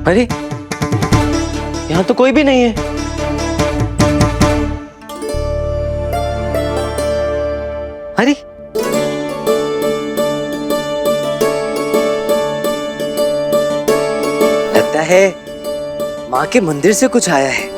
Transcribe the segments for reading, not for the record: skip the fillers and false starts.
अरे यहाँ तो कोई भी नहीं है। अरे लगता है माँ के मंदिर से कुछ आया है।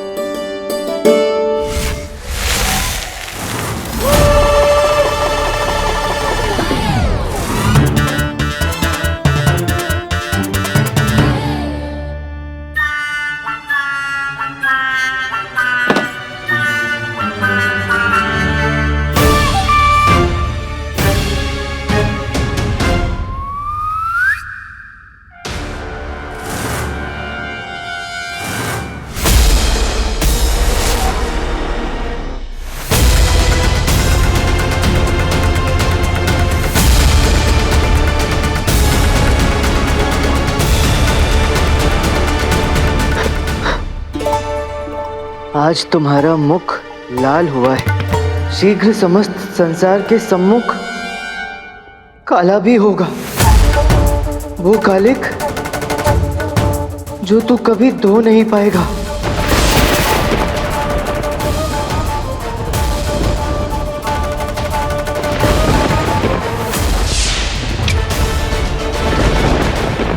आज तुम्हारा मुख लाल हुआ है, शीघ्र समस्त संसार के सम्मुख काला भी होगा। वो कालिक जो तू कभी धो नहीं पाएगा।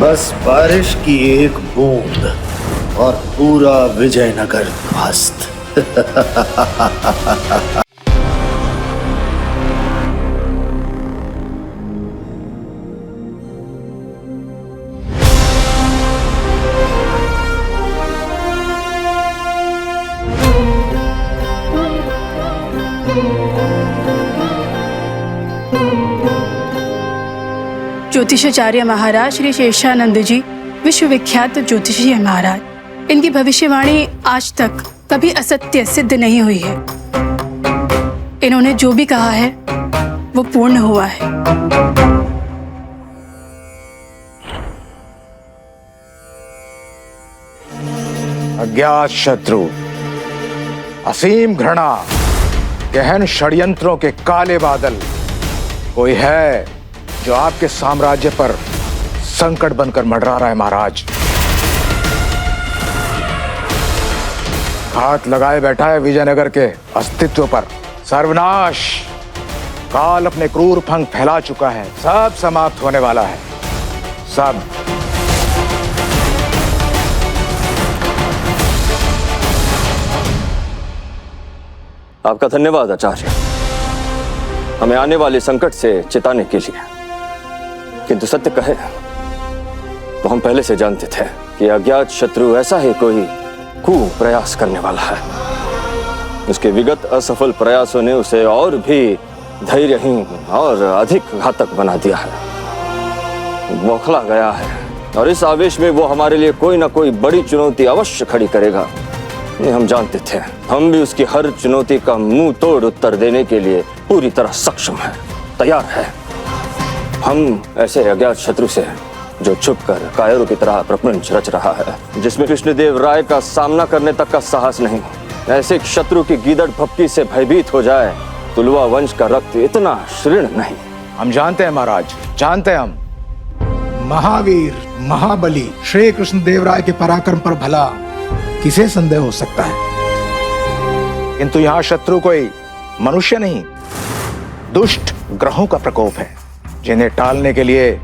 बस बारिश की एक बूंद और पूरा विजयनगर ध्वस्त। ज्योतिषाचार्य महाराज श्री शेषानंद जी विश्वविख्यात ज्योतिषी है महाराज। इनकी भविष्यवाणी आज तक कभी असत्य सिद्ध नहीं हुई है। इन्होंने जो भी कहा है वो पूर्ण हुआ है। अज्ञात शत्रु, असीम घृणा, गहन षड्यंत्रों के काले बादल, कोई है जो आपके साम्राज्य पर संकट बनकर मंडरा रहा है महाराज। हाथ लगाए बैठा है विजयनगर के अस्तित्व पर। सर्वनाश, काल अपने क्रूर फंग फैला चुका है। सब समाप्त होने वाला है, सब। आपका धन्यवाद आचार्य, हमें आने वाले संकट से चेताने के लिए। किंतु सत्य कहे तो हम पहले से जानते थे कि अज्ञात शत्रु ऐसा ही कोई प्रयास करने वाला है। उसके विगत असफल प्रयासों ने उसे और भी धैर्यहीन और अधिक घातक बना दिया है। बौखला गया है और इस आवेश में वो हमारे लिए कोई ना कोई बड़ी चुनौती अवश्य खड़ी करेगा। ये हम जानते थे। हम भी उसकी हर चुनौती का मुंह तोड़ उत्तर देने के लिए पूरी तरह सक्षम है, तैयार है। हम ऐसे अज्ञात शत्रु से जो छुपकर कायरों की तरह प्रपंच रच रहा है, जिसमें कृष्णदेव राय का सामना करने तक का साहस नहीं, ऐसे शत्रु की गीदड़ भपकी से भयभीत हो जाए तुलवा वंश का रक्त इतना श्रीण नहीं। हम जानते हैं महाराज, जानते हैं हम। महावीर महाबली श्री कृष्णदेव राय के पराक्रम पर भला किसे संदेह हो सकता है। किंतु यहाँ शत्रु कोई मनुष्य नहीं, दुष्ट ग्रहों का प्रकोप है, जिन्हें टालने के लिए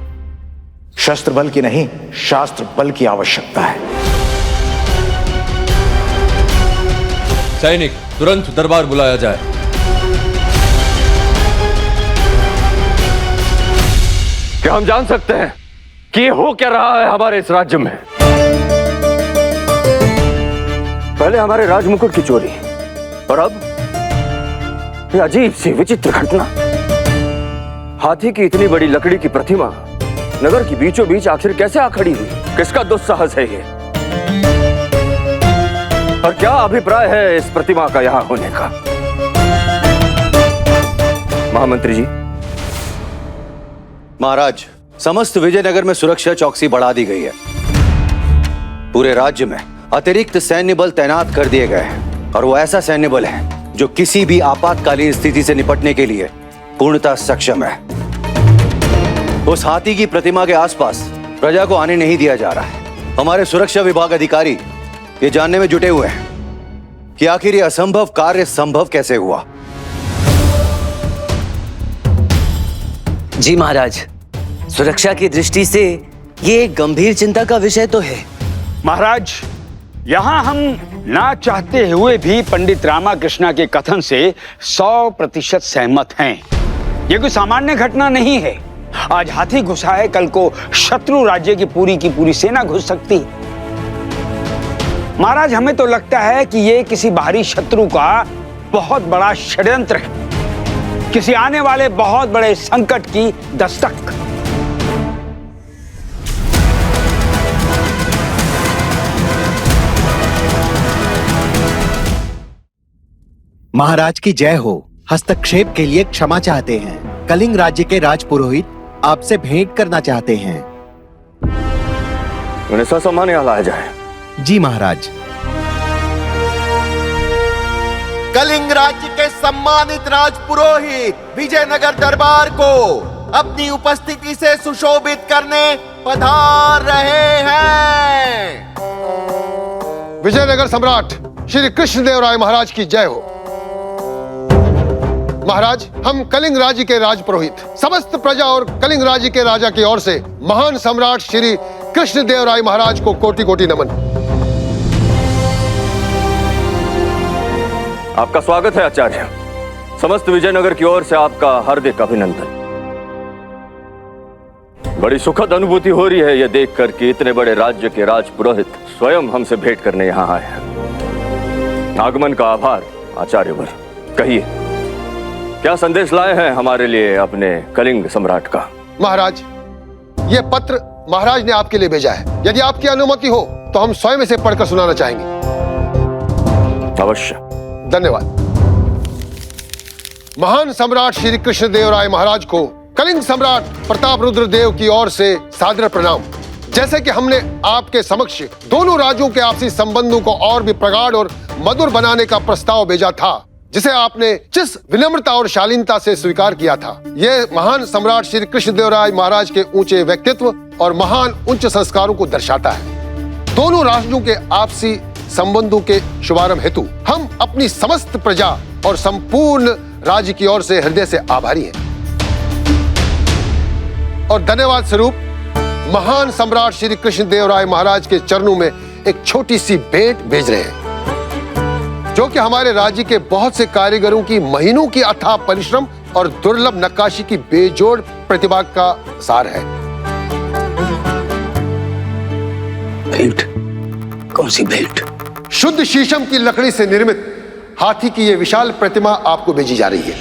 शस्त्र बल की नहीं, शास्त्र बल की आवश्यकता है। सैनिक, तुरंत दरबार बुलाया जाए। क्या हम जान सकते हैं कि हो क्या रहा है हमारे इस राज्य में? पहले हमारे राजमुकुट की चोरी और अब ये अजीब सी विचित्र घटना। हाथी की इतनी बड़ी लकड़ी की प्रतिमा नगर की बीचों बीच आखिर कैसे आ खड़ी हुई? किसका दुस्साहस है ये? और क्या अभिप्राय है इस प्रतिमा का यहाँ होने का? महामंत्री जी। महाराज, समस्त विजयनगर में सुरक्षा चौकसी बढ़ा दी गई है। पूरे राज्य में अतिरिक्त सैन्य बल तैनात कर दिए गए हैं और वो ऐसा सैन्य बल है जो किसी भी आपातकालीन स्थिति से निपटने के लिए पूर्णतः सक्षम है। उस हाथी की प्रतिमा के आसपास प्रजा को आने नहीं दिया जा रहा है। हमारे सुरक्षा विभाग अधिकारी ये जानने में जुटे हुए हैं कि आखिर ये असंभव कार्य संभव कैसे हुआ। जी महाराज, सुरक्षा की दृष्टि से ये एक गंभीर चिंता का विषय तो है। महाराज, यहाँ हम ना चाहते हुए भी पंडित रामाकृष्णा के कथन से 100% सहमत हैं। ये कोई सामान्य घटना नहीं है। आज हाथी घुसा है, कल को शत्रु राज्य की पूरी सेना घुस सकती है। महाराज, हमें तो लगता है कि ये किसी बाहरी शत्रु का बहुत बड़ा षड्यंत्र है, किसी आने वाले बहुत बड़े संकट की दस्तक। महाराज की जय हो। हस्तक्षेप के लिए क्षमा चाहते हैं। कलिंग राज्य के राजपुरोहित आपसे भेंट करना चाहते हैं। उन्हें ससम्मान यहाँ लाया जाए। जी महाराज। कलिंग राज्य के सम्मानित राजपुरोहित विजयनगर दरबार को अपनी उपस्थिति से सुशोभित करने पधार रहे हैं। विजयनगर सम्राट श्री कृष्णदेवराय महाराज की जय हो। महाराज, हम कलिंग राज्य के राजपुरोहित समस्त प्रजा और कलिंग राज्य के राजा की ओर से महान सम्राट श्री कृष्णदेवराय महाराज को कोटि कोटि नमन। आपका स्वागत है आचार्य। समस्त विजयनगर की ओर से आपका हार्दिक अभिनंदन। बड़ी सुखद अनुभूति हो रही है यह देखकर कि इतने बड़े राज्य के राजपुरोहित स्वयं हमसे भेंट करने यहाँ आए हैं। आगमन का आभार आचार्यवर। कहिए, क्या संदेश लाए हैं हमारे लिए अपने कलिंग सम्राट का? महाराज, ये पत्र महाराज ने आपके लिए भेजा है। यदि आपकी अनुमति हो तो हम स्वयं इसे पढ़कर सुनाना चाहेंगे। अवश्य। धन्यवाद। महान सम्राट श्री कृष्णदेवराय महाराज को कलिंग सम्राट प्रताप रुद्र देव की ओर से सादर प्रणाम। जैसे कि हमने आपके समक्ष दोनों राज्यों के आपसी संबंधों को और भी प्रगाढ़ और मधुर बनाने का प्रस्ताव भेजा था, जिसे आपने जिस विनम्रता और शालीनता से स्वीकार किया था, यह महान सम्राट श्री कृष्णदेवराय महाराज के ऊंचे व्यक्तित्व और महान उच्च संस्कारों को दर्शाता है। दोनों राज्यों के आपसी संबंधों के शुभारंभ हेतु हम अपनी समस्त प्रजा और संपूर्ण राज्य की ओर से हृदय से आभारी हैं और धन्यवाद स्वरूप महान सम्राट श्री कृष्णदेवराय महाराज के चरणों में एक छोटी सी भेंट भेज रहे हैं, जो कि हमारे राज्य के बहुत से कारीगरों की महीनों की अथाह परिश्रम और दुर्लभ नक्काशी की बेजोड़ प्रतिभा का सार है। भेंट? कौन सी भेंट? शुद्ध शीशम की लकड़ी से निर्मित हाथी की यह विशाल प्रतिमा आपको भेजी जा रही है।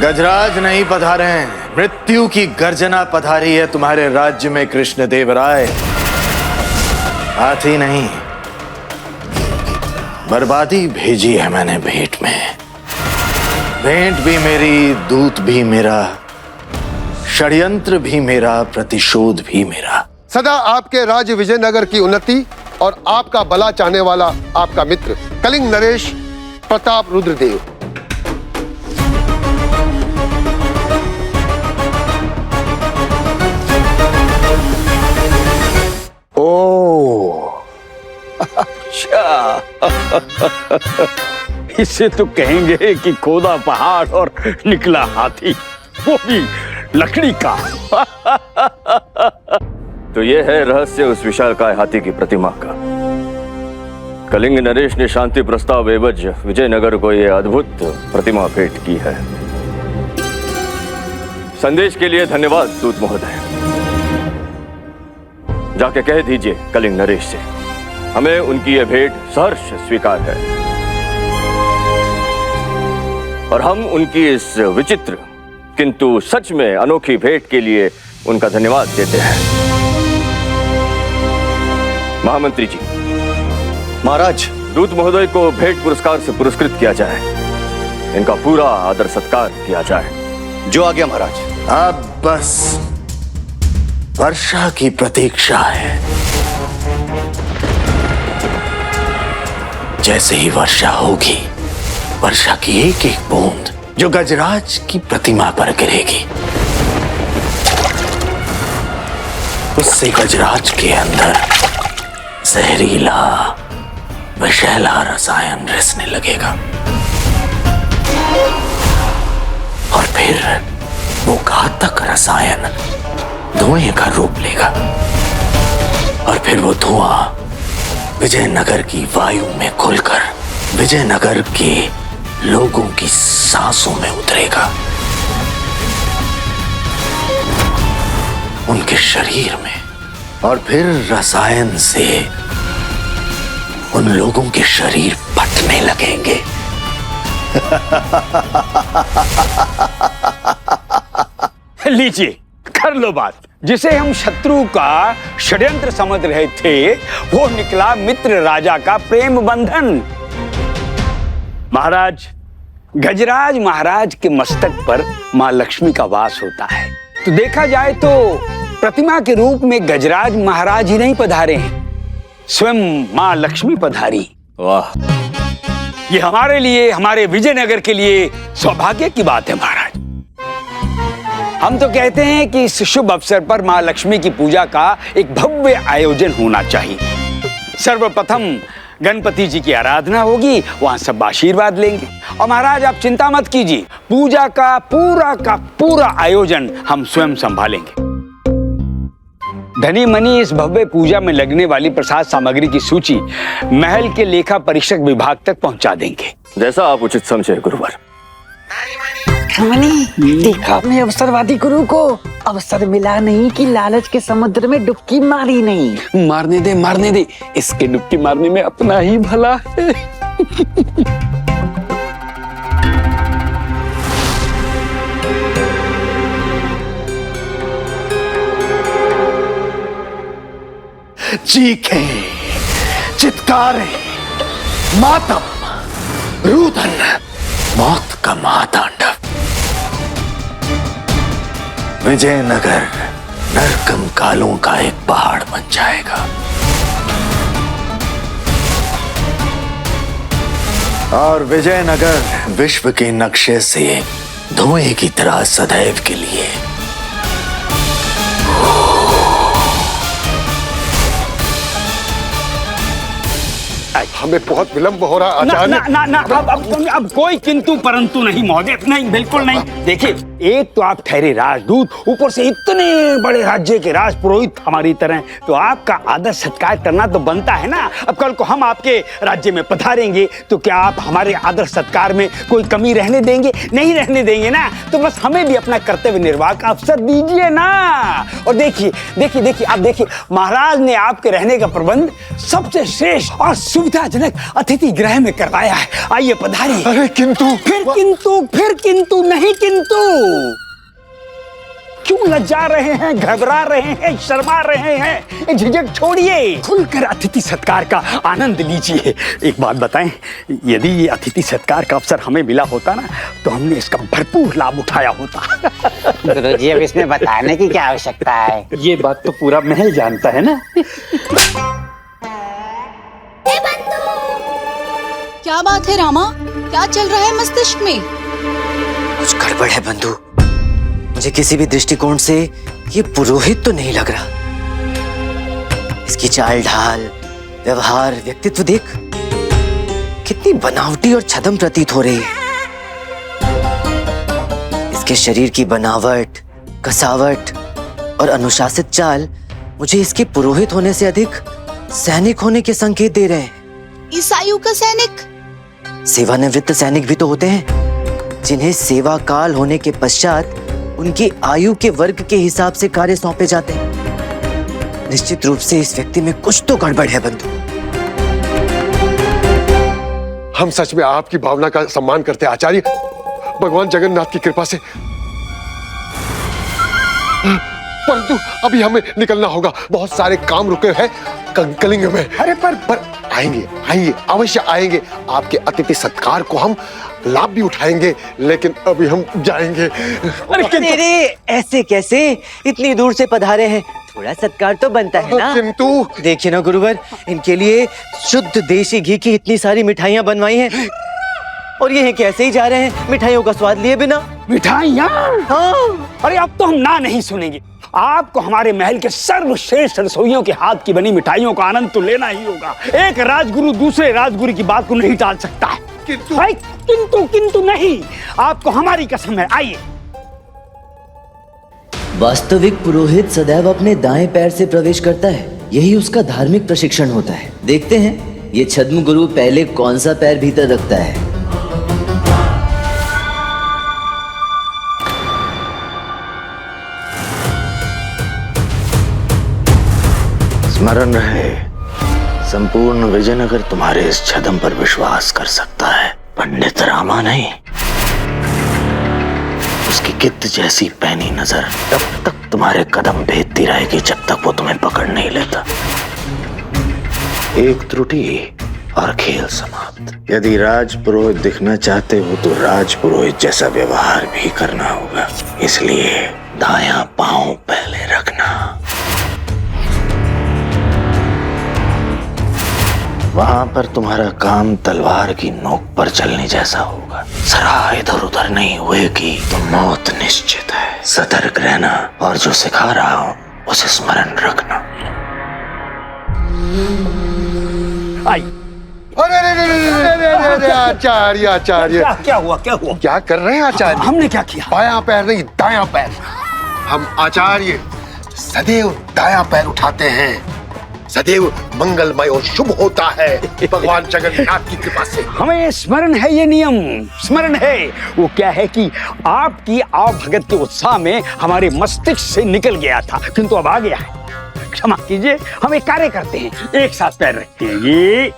गजराज नहीं पधारे हैं, मृत्यु की गर्जना पधारी है तुम्हारे राज्य में कृष्णदेवराय। हाथी नहीं, बर्बादी भेजी है मैंने भेंट में। भेंट भी मेरी, दूत भी मेरा, षड्यंत्र भी मेरा, प्रतिशोध भी मेरा। सदा आपके राज्य विजयनगर की उन्नति और आपका भला चाहने वाला आपका मित्र कलिंग नरेश प्रताप रुद्रदेव। अच्छा, इसे तो कहेंगे कि खोदा पहाड़ और निकला हाथी, वो भी लकड़ी का। तो ये है रहस्य उस विशालकाय हाथी की प्रतिमा का। कलिंग नरेश ने शांति प्रस्ताव एवज विजयनगर को यह अद्भुत प्रतिमा भेंट की है। संदेश के लिए धन्यवाद दूत महोदय। जाके कह दीजिए कलिंग नरेश से हमें उनकी यह भेंट सहर्ष स्वीकार है और हम उनकी इस विचित्र किंतु सच में अनोखी भेंट के लिए उनका धन्यवाद देते हैं। महामंत्री जी। महाराज, दूत महोदय को भेंट पुरस्कार से पुरस्कृत किया जाए, इनका पूरा आदर सत्कार किया जाए। जो आज्ञा महाराज। अब बस वर्षा की प्रतीक्षा है। जैसे ही वर्षा होगी, वर्षा की एक एक बूंद जो गजराज की प्रतिमा पर गिरेगी, उससे गजराज के अंदर जहरीला विषैला रसायन रिसने लगेगा और फिर वो घातक रसायन धुएं का रूप लेगा और फिर वो धुआं विजयनगर की वायु में घुलकर विजयनगर के लोगों की सांसों में उतरेगा, उनके शरीर में, और फिर रसायन से उन लोगों के शरीर फटने लगेंगे। लीजिए, कर लो बात। जिसे हम शत्रु का षड्यंत्र समझ रहे थे, वो निकला मित्र राजा का प्रेम बंधन। महाराज, गजराज महाराज के मस्तक पर मां लक्ष्मी का वास होता है, तो देखा जाए तो प्रतिमा के रूप में गजराज महाराज ही नहीं पधारे हैं, स्वयं मां लक्ष्मी पधारी। वाह, ये हमारे लिए, हमारे विजयनगर के लिए सौभाग्य की बात है महाराज। हम तो कहते हैं कि इस शुभ अवसर पर मां लक्ष्मी की पूजा का एक भव्य आयोजन होना चाहिए। सर्वप्रथम गणपति जी की आराधना होगी, वहां सब आशीर्वाद लेंगे। और महाराज आप चिंता मत कीजिए, पूजा का पूरा आयोजन हम स्वयं संभालेंगे। धनी मनी इस भव्य पूजा में लगने वाली प्रसाद सामग्री की सूची महल के लेखा परीक्षक विभाग तक पहुंचा देंगे। जैसा आप उचित समझे गुरुवर। देखा अपने अवसरवादी गुरु को, अवसर मिला नहीं कि लालच के समुद्र में डुबकी मारी नहीं। मारने दे, इसके डुबकी मारने में अपना ही भला है। चीखें, चित्कारें, मातम, रुदन, मौत का महातांडव। विजयनगर नरकम कालों का एक पहाड़ बन जाएगा और विजयनगर विश्व के नक्शे से धुएं की तरह सदैव के लिए हमें बहुत विलंब हो रहा है आचार्य। ना, अब कोई किंतु परंतु नहीं महोदय, नहीं, बिल्कुल नहीं। देखिए, एक तो आप ठहरे राजदूत, ऊपर से इतने बड़े राज्य के राज पुरोहित हमारी तरह, तो आपका आदर सत्कार करना तो बनता है ना। अब कल को हम आपके राज्य में पधारेंगे तो क्या आप हमारे आदर सत्कार में कोई कमी रहने देंगे? नहीं रहने देंगे ना। तो बस हमें भी अपना कर्तव्य निर्वाह का अवसर दीजिए ना। और देखिए, आप देखिए, महाराज ने आपके रहने का प्रबंध सबसे श्रेष्ठ और सुविधाजनक अतिथि गृह में करवाया है। आइए पधारिए। अरे किंतु, फिर किंतु नहीं किंतु। क्यों लज्जा रहे हैं, घबरा रहे हैं, शर्मा रहे हैं? झिझक छोड़िए, खुलकर अतिथि सत्कार का आनंद लीजिए। एक बात बताएं, यदि ये अतिथि सत्कार का अवसर हमें मिला होता ना, तो हमने इसका भरपूर लाभ उठाया होता। गुरुजी, अब इसमें बताने की क्या आवश्यकता है? ये बात तो पूरा महल जानता है ना। क्या बात है रामा, क्या चल रहा है मस्तिष्क में? कुछ गड़बड़ है बंधु। मुझे किसी भी दृष्टिकोण से ये पुरोहित तो नहीं लग रहा। इसकी चाल ढाल, व्यवहार, व्यक्तित्व देख कितनी बनावटी और छदम प्रतीत हो रही है। इसके शरीर की बनावट, कसावट और अनुशासित चाल मुझे इसके पुरोहित होने से अधिक सैनिक होने के संकेत दे रहे हैं। इस आयु का सैनिक? सेवानिवृत्त सैनिक भी तो होते हैं, जिन्हें सेवा काल होने के पश्चात उनकी आयु के वर्ग के हिसाब से कार्य सौंपे जाते हैं। निश्चित रूप से इस व्यक्ति में कुछ तो गड़बड़ है बंधु। हम सच में आपकी भावना का सम्मान करते हैं आचार्य। भगवान जगन्नाथ की कृपा से। परंतु अभी हमें निकलना होगा, बहुत सारे काम रुके हैं कलिंग में। अरे पर आएंगे, अवश्य आएंगे। आपके अतिथि सत्कार को हम लाभ भी उठाएंगे, लेकिन अभी हम जाएंगे। अरे ऐसे कैसे? इतनी दूर से पधारे हैं, थोड़ा सत्कार तो बनता है ना। किंतु देखिए ना गुरुवर, इनके लिए शुद्ध देसी घी की इतनी सारी मिठाइयाँ बनवाई हैं और ये कैसे ही जा रहे हैं मिठाइयों का स्वाद लिए बिना। मिठाइयाँ? हाँ। अरे अब तो हम ना नहीं सुनेंगे। आपको हमारे महल के सर्वश्रेष्ठ रसोइयों के हाथ की बनी मिठाइयों का आनंद तो लेना ही होगा। एक राजगुरु दूसरे राजगुरु की बात को नहीं टाल सकता है। किंतु नहीं, आपको हमारी कसम है। आइए। वास्तविक पुरोहित सदैव अपने दाएं पैर से प्रवेश करता है, यही उसका धार्मिक प्रशिक्षण होता है। देखते हैं ये छद्म गुरु पहले कौन सा पैर भीतर रखता है। स्मरण रहे, संपूर्ण विजयनगर तुम्हारे इस छद्म पर विश्वास कर सकता है, पंडित रामा नहीं। उसकी गिद्ध जैसी पैनी नजर तब तक तुम्हारे कदम भेदती रहेगी जब तक वो तुम्हें पकड़ नहीं लेता। एक त्रुटि और खेल समाप्त। यदि राजपुरोहित दिखना चाहते हो तो राजपुरोहित जैसा व्यवहार भी करना होगा, इसलिए दायां पांव पहले रखना। वहां पर तुम्हारा काम तलवार की नोक पर चलने जैसा होगा। जरा इधर उधर नहीं हुएगी तो मौत निश्चित है। सतर्क रहना और जो सिखा रहा हूं उसे स्मरण रखना। आई। अरे आचार्य आचार्य, क्या हुआ? क्या कर रहे हैं आचार्य? हमने क्या किया? बायां पैर नहीं, दायां पैर। हम आचार्य सदैव दायां पैर उठाते हैं, सदैव मंगलमय और शुभ होता है भगवान जगन्नाथ की कृपा से। हमें स्मरण है, ये नियम स्मरण है। वो क्या है कि आपकी आव भगत के उत्साह में हमारे मस्तिष्क से निकल गया था, किंतु अब आ गया है। क्षमा कीजिए, हम एक कार्य करते हैं, एक साथ पैर रखते हैं। ये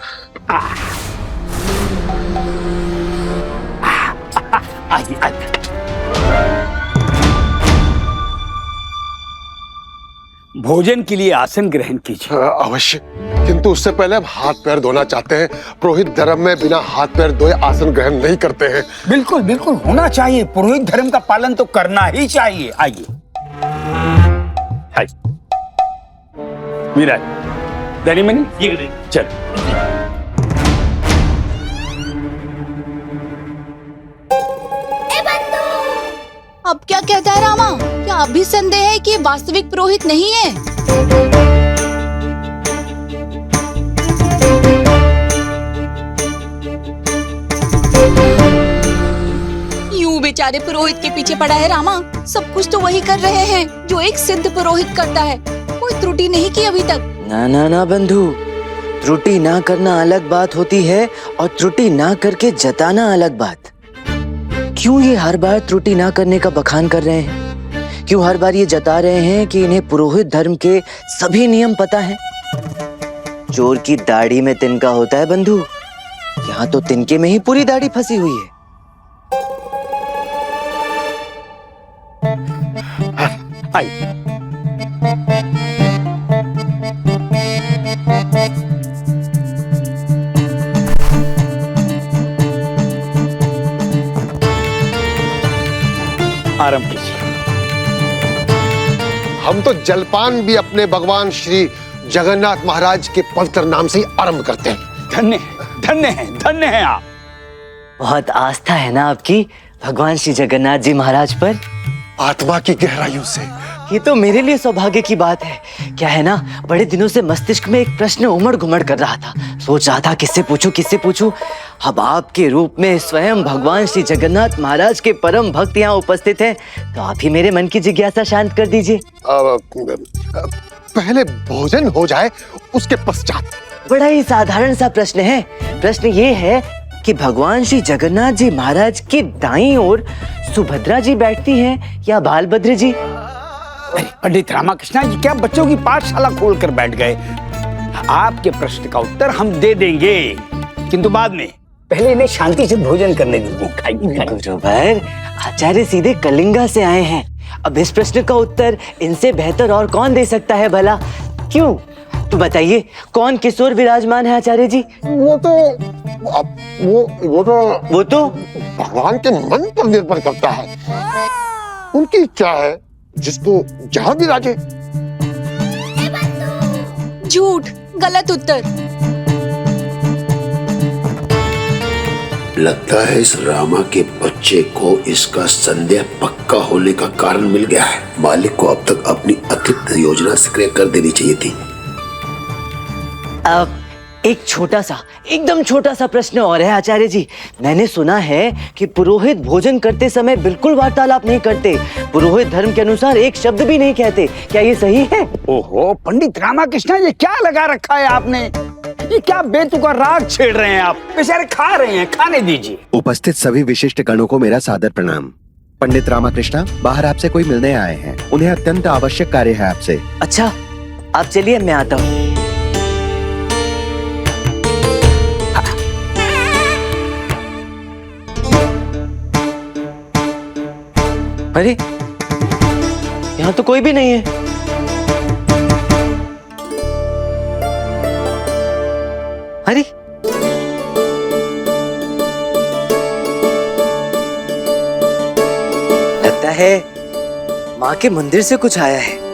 आइए। भोजन के लिए आसन ग्रहण कीजिए। अवश्य, किंतु उससे पहले हम हाथ पैर धोना चाहते हैं। पुरोहित धर्म में बिना हाथ पैर धोए आसन ग्रहण नहीं करते हैं। बिल्कुल बिल्कुल होना चाहिए, पुरोहित धर्म का पालन तो करना ही चाहिए। आइए। मीरा, धनीमनी, चलो। अब क्या कहता है रामा? क्या अभी संदेह है कि वास्तविक पुरोहित नहीं है? यूं बेचारे पुरोहित के पीछे पड़ा है रामा। सब कुछ तो वही कर रहे हैं जो एक सिद्ध पुरोहित करता है। कोई त्रुटि नहीं की अभी तक। ना बंधु, त्रुटि ना करना अलग बात होती है और त्रुटि ना करके जताना अलग बात। क्यों ये हर बार त्रुटि ना करने का बखान कर रहे हैं? क्यों हर बार ये जता रहे हैं कि इन्हें पुरोहित धर्म के सभी नियम पता हैं? चोर की दाढ़ी में तिनका होता है बंधु, यहाँ तो तिनके में ही पूरी दाढ़ी फंसी हुई है। आई। आरंभ कीजिए। हम तो जलपान भी अपने भगवान श्री जगन्नाथ महाराज के पवित्र नाम से ही आरंभ करते हैं। धन्य हैं आप। बहुत आस्था है ना आपकी भगवान श्री जगन्नाथ जी महाराज पर? आत्मा की गहराइयों से। ये तो मेरे लिए सौभाग्य की बात है। क्या है ना, बड़े दिनों से मस्तिष्क में एक प्रश्न उमड़ घुमड़ कर रहा था। सोच रहा था किससे पूछूं। अब आपके रूप में स्वयं भगवान श्री जगन्नाथ महाराज के परम भक्त यहाँ उपस्थित हैं, तो आप ही मेरे मन की जिज्ञासा शांत कर दीजिए। पहले भोजन हो जाए, उसके पश्चात। बड़ा ही साधारण सा प्रश्न है। प्रश्न ये है कि भगवान श्री जगन्नाथ जी महाराज की दाईं ओर सुभद्रा जी बैठती हैं या बालभद्र जी? पंडित रामाकृष्ण जी, क्या बच्चों की पाठशाला खोलकर बैठ गए? आपके प्रश्न का उत्तर हम दे देंगे, किंतु बाद में। पहले इन्हें शांति से भोजन करने दीजिए। गुरुवर, आचार्य सीधे कलिंगा से आए हैं। अब इस प्रश्न का उत्तर इनसे बेहतर और कौन दे सकता है भला? क्यों? तो बताइए, कौन किशोर विराजमान है आचार्य जी? वो तो भगवान के मन पर निर्भर करता है। उनकी इच्छा है जिसको जहां भी राजे। झूठ, गलत उत्तर। लगता है इस रामा के बच्चे को इसका संदेह पक्का होने का कारण मिल गया है। मालिक को अब तक अपनी अतिरिक्त योजना सक्रिय कर देनी चाहिए थी। अब एक छोटा सा, एकदम छोटा सा प्रश्न और है आचार्य जी। मैंने सुना है कि पुरोहित भोजन करते समय बिल्कुल वार्तालाप नहीं करते, पुरोहित धर्म के अनुसार एक शब्द भी नहीं कहते। क्या ये सही है? ओहो पंडित रामाकृष्ण, ये क्या लगा रखा है आपने? ये क्या बेतुका राग छेड़ रहे हैं आप? बेचारे खा रहे हैं, खाने दीजिए। उपस्थित सभी विशिष्ट गणों को मेरा सादर प्रणाम। पंडित रामाकृष्ण बाहर आपसे कोई मिलने आए हैं, उन्हें अत्यंत आवश्यक कार्य है आपसे। अच्छा, आप चलिए, मैं आता हूँ। अरे, यहाँ तो कोई भी नहीं है। अरे, लगता है माँ के मंदिर से कुछ आया है।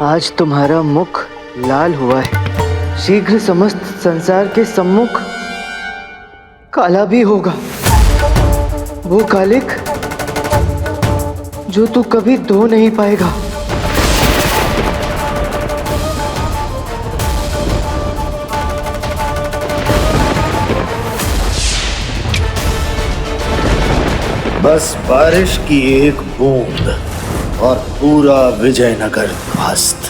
आज तुम्हारा मुख लाल हुआ है, शीघ्र समस्त संसार के सम्मुख काला भी होगा। वो कालिक जो तू कभी धो नहीं पाएगा। बस बारिश की एक बूंद और पूरा विजयनगर ध्वस्त।